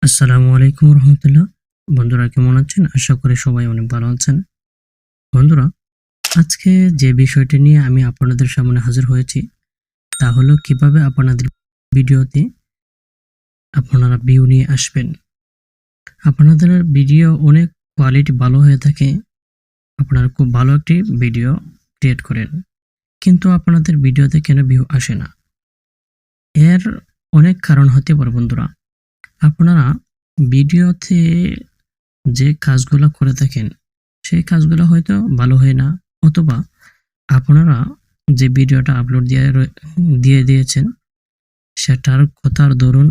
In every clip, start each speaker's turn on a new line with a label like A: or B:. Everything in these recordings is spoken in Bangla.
A: আসসালামু আলাইকুম রহমতুল্লাহ। বন্ধুরা কেমন আছেন? আশা করি সবাই অনেক ভালো আছেন। বন্ধুরা, আজকে যে বিষয়টি নিয়ে আমি আপনাদের সামনে হাজির হয়েছি তা হলো কিভাবে আপনাদের ভিডিওতে আপনারা ভিউ নিয়ে আসবেন। আপনাদের ভিডিও অনেক কোয়ালিটি ভালো হয়ে থাকে, আপনারা খুব ভালো একটি ভিডিও ক্রিয়েট করেন, কিন্তু আপনাদের ভিডিওতে কেন ভিউ আসে না? এর অনেক কারণ হতে পারে বন্ধুরা। আপনারা ভিডিওতে যে কাজগুলো করে থাকেন সেই কাজগুলো হয়তো ভালো হয় না, অথবা আপনারা যে ভিডিওটা আপলোড দিয়ে দিয়েছেন সেটার কথার দরুন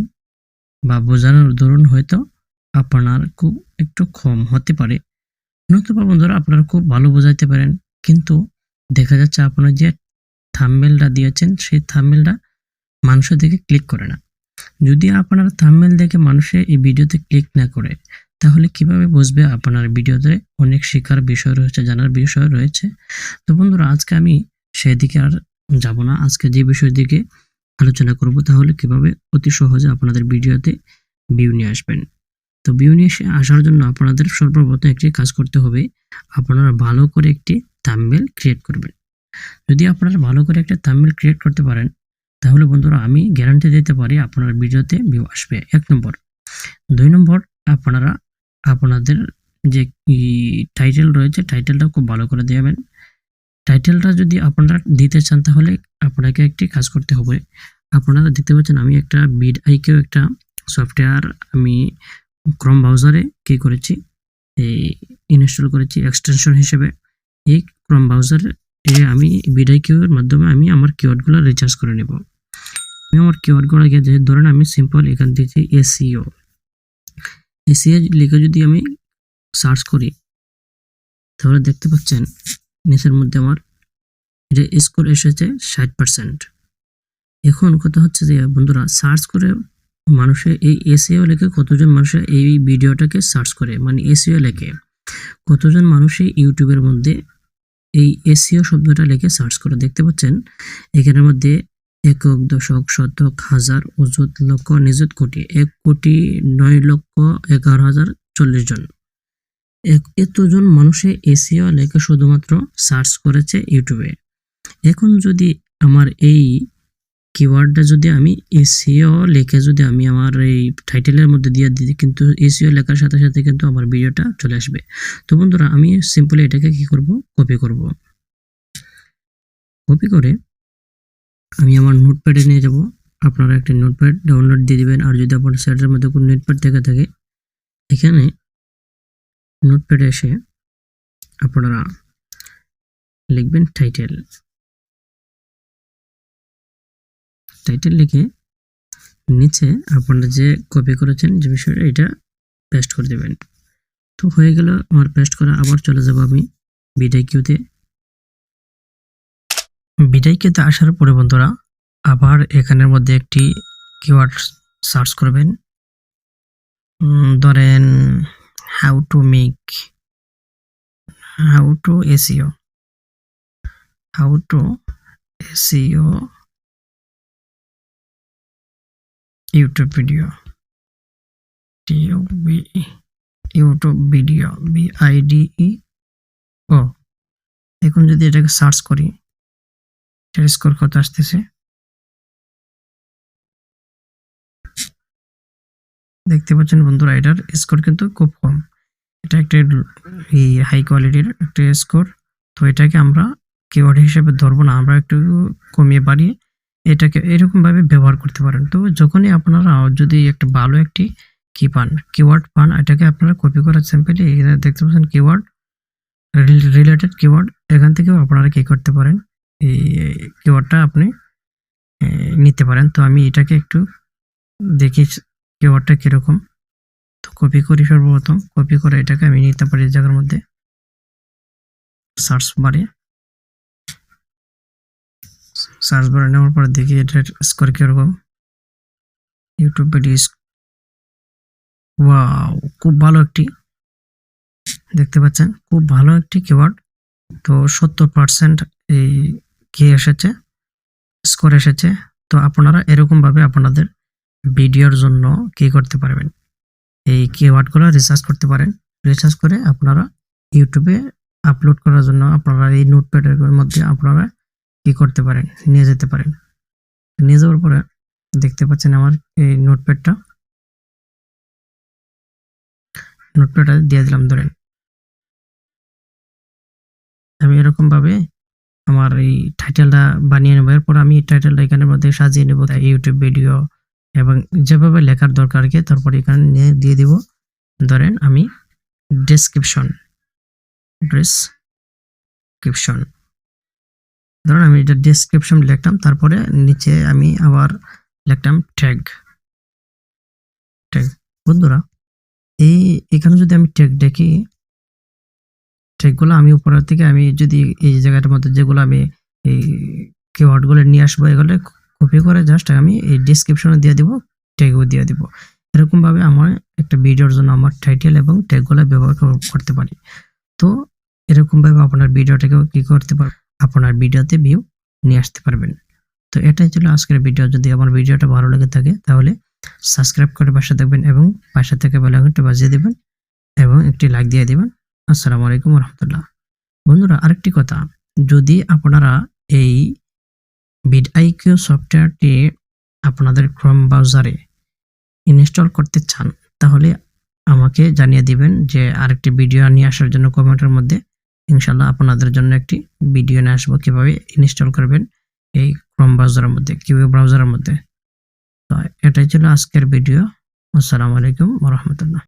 A: বা বোঝানোর দরুন হয়তো আপনার খুব একটু কম হতে পারে, নতুবা বন্ধুরা আপনারা খুব ভালো বোঝাইতে পারেন, কিন্তু দেখা যাচ্ছে আপনার যে থাম্বনেলটা দিয়েছেন সেই থাম্বনেলটা মানুষের দিকে ক্লিক করে না। যদি আপনার থাম্বনেল দেখে মানুষে এই ভিডিওতে ক্লিক না করে, তাহলে কিভাবে বুঝবে আপনার ভিডিওতে অনেক শেখার বিষয় রয়েছে, জানার বিষয় রয়েছে? তো বন্ধুরা, আজকে আমি সেদিকে আর যাব না। আজকে যে বিষয়ের দিকে আলোচনা করব তাহলে কিভাবে অতি সহজে আপনাদের ভিডিওতে ভিউ নিয়ে আসবেন। তো ভিউ নিয়ে আসার জন্য আপনাদের সর্বপ্রথম একটি কাজ করতে হবে। আপনারা ভালো করে একটি থাম্বনেল ক্রিয়েট করবেন। যদি আপনারা ভালো করে একটা থাম্বনেল ক্রিয়েট করতে পারেন, তাহলে বন্ধুরা আমি গ্যারান্টি দিতে পারি আপনার ভিডিওতে ভিউ আসবে। 1 নম্বর। 2 নম্বর, আপনারা আপনাদের যে টাইটেল রয়েছে টাইটেলটা খুব ভালো করে দিবেন। টাইটেলটা যদি আপনারা দিতে চান তাহলে আপনাকে একটি কাজ করতে হবে। আপনারা দেখতে পাচ্ছেন আমি একটা VidIQ একটা সফটওয়্যার আমি ক্রোম ব্রাউজারে কি করেছি, এই ইনস্টল করেছি এক্সটেনশন হিসেবে। এই ক্রোম ব্রাউজারে আমি VidIQ এর মাধ্যমে আমি আমার কিওয়ার্ডগুলো রিসার্চ করে নেব। আমি আমার কিওয়ার্ডগুলো গিয়ে ধরেন আমি সিম্পল এখান থেকে SEO লিখে যদি আমি সার্চ করি, তাহলে দেখতে পাচ্ছেন নিচের মধ্যে আমার এটা স্কোর এসেছে 60%। এখন কথা হচ্ছে যে বন্ধুরা, সার্চ করে মানুষে এই SEO লিখে কতজন মানুষে এই ভিডিওটাকে সার্চ করে, মানে SEO লিখে কতজন মানুষে ইউটিউবের মধ্যে এই SEO শব্দটা লিখে সার্চ করে। দেখতে পাচ্ছেন এখানের মধ্যে একক, দশক, শতক, হাজার, অযুত, লক্ষ, নিযুত, কোটি, 1,09,11,040 জন। এতজন মানুষে SEO লিখে শুধুমাত্র সার্চ করেছে ইউটিউবে। এখন যদি আমার এই কিওয়ার্ডটা যদি আমি SEO লিখে যদি আমি আমার এই টাইটেলের মধ্যে দিয়ে দিই, কিন্তু SEO লেখার সাথে সাথে কিন্তু আমার ভিডিওটা চলে আসবে। তো বন্ধুরা, আমি সিম্পলি এটাকে কি করব, কপি করব। কপি করে আমি আমার নোটপ্যাডে নিয়ে যাব। আপনারা একটা নোটপ্যাড ডাউনলোড দিয়ে দিবেন, আর যদি আপনার সেটের মধ্যে কোনো নোটপ্যাড থেকে থাকে, এখানে নোটপ্যাডে এসে আপনারা লিখবেন টাইটেল লিখে নিচে আপনারা যে কপি করেছেন যে বিষয়টা এটা পেস্ট করে দেবেন। তো হয়ে গেল আমার পেস্ট করা। আবার চলে যাব আমি VidIQতে আসার পরে বন্ধুরা আবার এখানের মধ্যে একটি কিওয়ার্ড সার্চ করবেন। ধরেন how to SEO YouTube video VIDEO। এখন যদি এটাকে সার্চ করি, এটার স্কোর কত আসতেছে দেখতে পাচ্ছেন বন্ধুরা, এটার স্কোর কিন্তু খুব কম। এটা একটা হাই কোয়ালিটির একটা স্কোর। তো এটাকে আমরা কিওয়ার্ড হিসেবে ধরবো না, আমরা একটু কমিয়ে বাড়িয়ে এটাকে এরকম ভাবে ব্যবহার করতে পারেন। তো যখনই আপনারা যদি একটা ভালো একটি কিওয়ার্ড পান, এটাকে আপনারা কপি করার সিম্পলি এখানে দেখতে পাচ্ছেন কিওয়ার্ড রিলেটেড কিওয়ার্ড, এখান থেকেও আপনারা কি করতে পারেন, এই কিওয়ার্ডটা আপনি নিতে পারেন। তো আমি এটাকে একটু দেখি কিওয়ার্ডটা কিরকম। তো কপি করি, সর্বপ্রথম কপি করে এটাকে আমি নিতে পারি জায়গার মধ্যে সার্চ বারে নেওয়ার পরে দেখি এটার স্কোর কিরকম। ইউটিউব ভিডিও, ওয়াও, খুব ভালো একটি, দেখতে পাচ্ছেন খুব ভালো একটি কিওয়ার্ড। তো 70% এই কি এসেছে, স্কোর এসেছে। তো আপনারা এরকম ভাবে আপনাদের ভিডিওর জন্য কি করতে পারবেন, এই কিওয়ার্ডগুলো রিসার্চ করতে পারেন। রিসার্চ করে আপনারা ইউটিউবে আপলোড করার জন্য আপনারা এই নোটপ্যাডের মধ্যে আপনারা কি করতে পারেন, নিয়ে যেতে পারেন। নিয়ে যাওয়ার পরে দেখতে পাচ্ছেন আমার এই নোটপ্যাডটা দিয়ে দিলাম। ধরেন আমি এরকম ভাবে আমার এই টাইটেলটা বানিয়ে নেব। এরপর আমি টাইটেলটা এখানের মধ্যে সাজিয়ে নেব ইউটিউব ভিডিও এবং যেভাবে লেখার দরকার কি, তারপর এখানে দিয়ে দিব ধরেন আমি ডেসক্রিপশন। ধরুন আমি এটা ডেসক্রিপশন লিখলাম, তারপরে নিচে আমি আবার লিখলাম ট্যাগ। বন্ধুরা এখানে যদি আমি ট্যাগ দেখি, ট্যাগগুলো আমি উপরের থেকে আমি যদি এই জায়গাটার মধ্যে যেগুলো আমি এই কিওয়ার্ডগুলো নিয়ে আসবো, এগুলো কপি করে জাস্ট আমি এই ডেসক্রিপশনে দিয়ে দিব, ট্যাগও দিয়ে দিব। এরকম ভাবে আমার একটা ভিডিওর জন্য আমার টাইটেল এবং ট্যাগগুলো ব্যবহার করতে পারি। তো এরকম ভাবে আপনার ভিডিওটাকেও কি করতে পারবেন, আপনার ভিডিওতে ভিউ নিয়ে আসতে পারবেন। তো এটাই ছিল আজকের ভিডিও। যদি আমার ভিডিওটা ভালো লেগে থাকে তাহলে সাবস্ক্রাইব করে পাশে থাকবেন এবং পাশে থেকে বেল আইকনটা বাজিয়ে দিবেন এবং একটি লাইক দিয়ে দিবেন। আসসালামু আলাইকুম ওয়া রাহমাতুল্লাহ। বন্ধুরা আরেকটি কথা, যদি আপনারা এই VidIQ সফটওয়্যারটি আপনাদের ক্রোম ব্রাউজারে ইনস্টল করতে চান তাহলে আমাকে জানিয়ে দিবেন যে আরেকটি ভিডিও নিয়ে আসার জন্য কমেন্টের মধ্যে। ইনশাআল্লাহ আপনাদের জন্য একটি ভিডিও নিয়ে আসবো কিভাবে ইনস্টল করবেন এই ক্রোম ব্রাউজারের মধ্যে, কিউই ব্রাউজারের মধ্যে। তো এটাই ছিল আজকের ভিডিও। আসসালামু আলাইকুম ওয়া রাহমাতুল্লাহ।